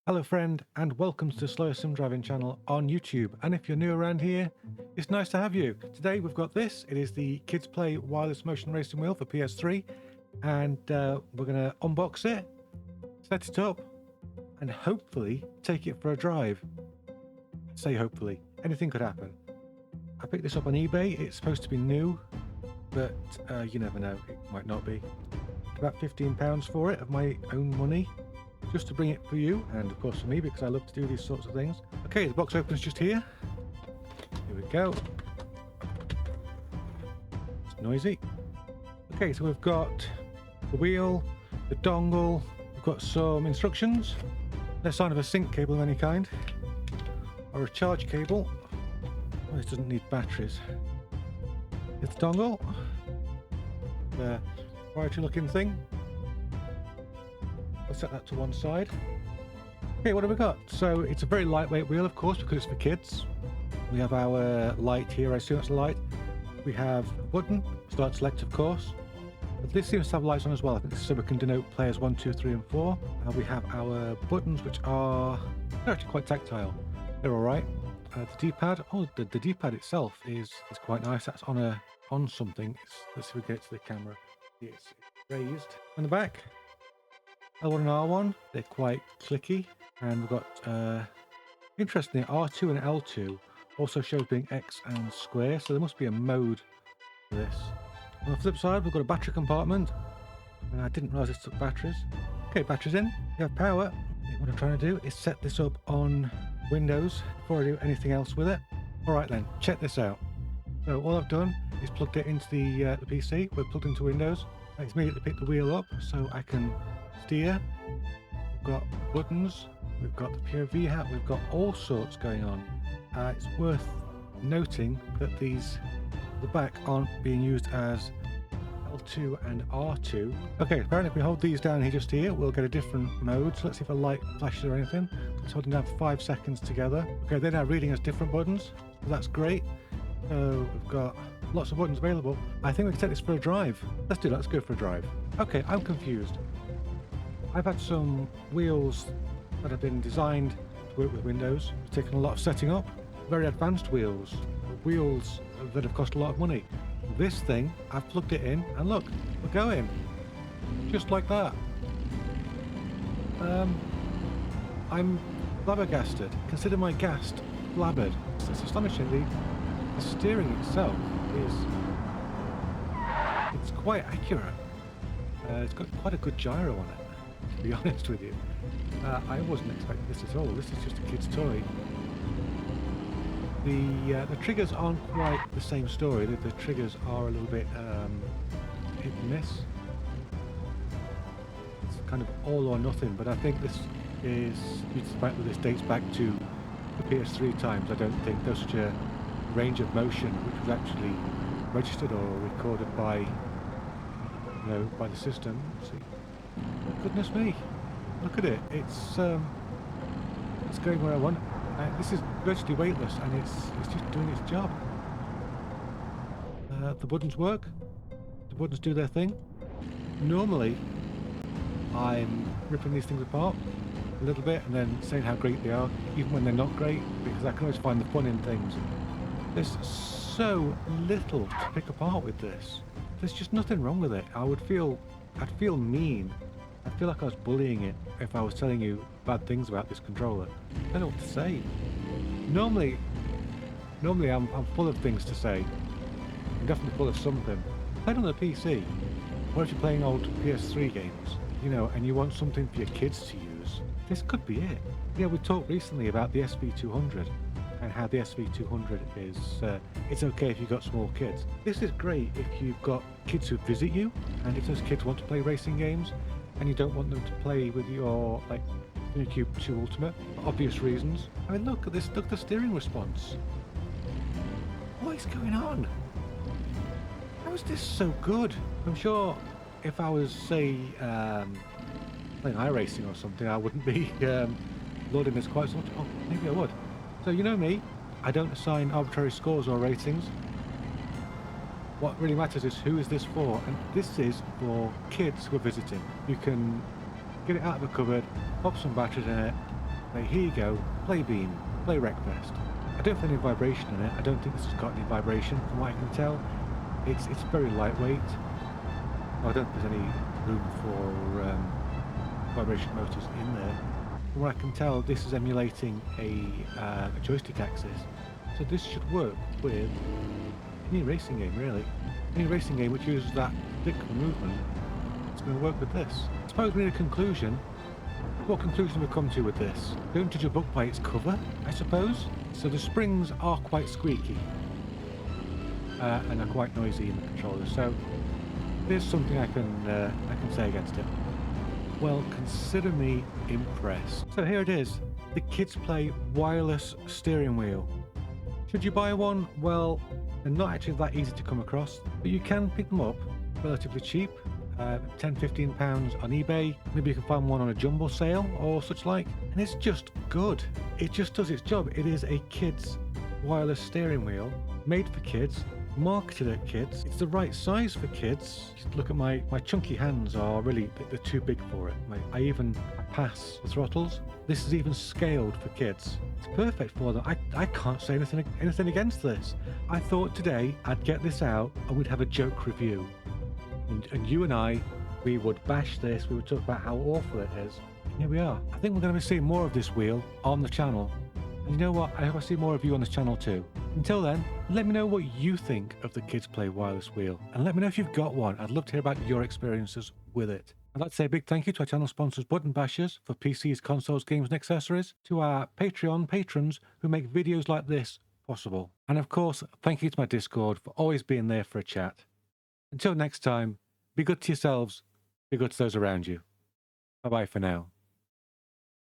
Hello friend, and welcome to the Slow Sim Driving channel on YouTube. And if you're new around here, it's nice to have you. Today we've got this. It is the Kidzplay wireless motion racing wheel for PS3, and we're going to unbox it, set it up, and hopefully take it for a drive. Say hopefully. Anything could happen. I picked this up on eBay. It's supposed to be new, but you never know. It might not be. About £15 for it of my own money, just to bring it for you and of course for me, because I love to do these sorts of things. Okay, the box opens just here. Here we go. It's noisy. Okay, so we've got the wheel, the dongle, we've got some instructions, no sign of a sync cable of any kind, or a charge cable. Well, this doesn't need batteries. It's the dongle, the proprietary looking thing. I'll set that to one side. Okay, what have we got? So it's a very lightweight wheel, of course, because it's for kids. We have our light here. I assume it's a light. We have a button, start select, of course. But this seems to have lights on as well. I think this is so we can denote players 1, 2, 3, and 4. We have our buttons, which are they're actually quite tactile. They're all right. The D-pad. Oh, the D-pad itself is quite nice. That's on something. Let's see if we get it to the camera. It's raised. On the back, L1 and R1, they're quite clicky, and we've got, interestingly, R2 and L2 also shows being X and square, so there must be a mode for this. On the flip side, we've got a battery compartment, and I didn't realise this took batteries. Okay, batteries in, you have power. What I'm trying to do is set this up on Windows before I do anything else with it. Alright then, check this out. So all I've done is plugged it into the PC. We're plugged into Windows. It's immediately picked the wheel up so I can steer. We've got buttons, we've got the POV hat, we've got all sorts going on. It's worth noting that the back aren't being used as L2 and R2. Okay, apparently if we hold these down here, just here, we'll get a different mode. So let's see if a light flashes or anything. Let's hold them down for 5 seconds together. Okay, they're now reading as different buttons, so that's great. So we've got lots of buttons available. I think we can take this for a drive. Let's do that, let's go for a drive. Okay, I'm confused. I've had some wheels that have been designed to work with Windows. It's taken a lot of setting up. Very advanced wheels that have cost a lot of money. This thing, I've plugged it in, and look, we're going. Just like that. I'm flabbergasted. Consider my gassed blabbered. It's astonishing. The steering itself it's quite accurate. It's got quite a good gyro on it, to be honest with you. I wasn't expecting this at all. This is just a kid's toy. The triggers aren't quite the same story. The triggers are a little bit hit and miss. It's kind of all or nothing, but I think this is due to the fact that this dates back to the PS3 times. I don't think there's such a range of motion which was actually registered or recorded by by the system. See, goodness me, look at it. It's going where I want. This is virtually weightless, and it's just doing its job. The buttons work. The buttons do their thing. Normally, I'm ripping these things apart a little bit and then saying how great they are, even when they're not great, because I can always find the fun in things. There's so little to pick apart with this. There's just nothing wrong with it. I'd feel mean. I feel like I was bullying it if I was telling you bad things about this controller. I don't know what to say. Normally I'm full of things to say. I'm definitely full of something. Playing on the PC, what if you're playing old PS3 games, and you want something for your kids to use? This could be it. Yeah, we talked recently about the SV200 and how the SV200 is, it's okay if you've got small kids. This is great if you've got kids who visit you, and if those kids want to play racing games, and you don't want them to play with your, Cube 2 Ultimate, for obvious reasons. I mean, look at this, look at the steering response. What is going on? How is this so good? I'm sure if I was, say, playing iRacing or something, I wouldn't be loading this quite so much. Oh, maybe I would. So you know me, I don't assign arbitrary scores or ratings. What really matters is who is this for, and this is for kids who are visiting. You can get it out of a cupboard, pop some batteries in it, Say, here you go, play Beam, play Wreckfest. I don't feel any vibration in it. I don't think this has got any vibration from what I can tell. It's very lightweight. I don't think there's any room for vibration motors in there. From what I can tell, this is emulating a joystick axis. So this should work with any racing game, really. Any racing game which uses that particular movement, it's going to work with this. I suppose we need a conclusion. What conclusion have we come to with this? Don't judge a book by its cover, I suppose. So the springs are quite squeaky and are quite noisy in the controller. So there's something I can say against it. Well, consider me impressed. So here it is, the Kidzplay wireless steering wheel. Should you buy one? Well, they're not actually that easy to come across, but you can pick them up relatively cheap. 10-15 pounds on eBay. Maybe you can find one on a jumbo sale or such like, and it's just good. It just does its job. It is a kids wireless steering wheel made for kids, marketed at kids. It's the right size for kids. Just look at my chunky hands are really, they're too big for it. I pass the throttles. This is even scaled for kids. It's perfect for them. I can't say anything against this. I thought today I'd get this out and we'd have a joke review. And you and I, we would bash this, we would talk about how awful it is. And here we are. I think we're going to be seeing more of this wheel on the channel. And you know what? I hope I see more of you on this channel too. Until then, let me know what you think of the Kidzplay wireless wheel. And let me know if you've got one. I'd love to hear about your experiences with it. I'd like to say a big thank you to our channel sponsors Button Bashers for PCs, consoles, games and accessories. To our Patreon patrons who make videos like this possible. And of course, thank you to my Discord for always being there for a chat. Until next time, be good to yourselves, be good to those around you. Bye-bye for now.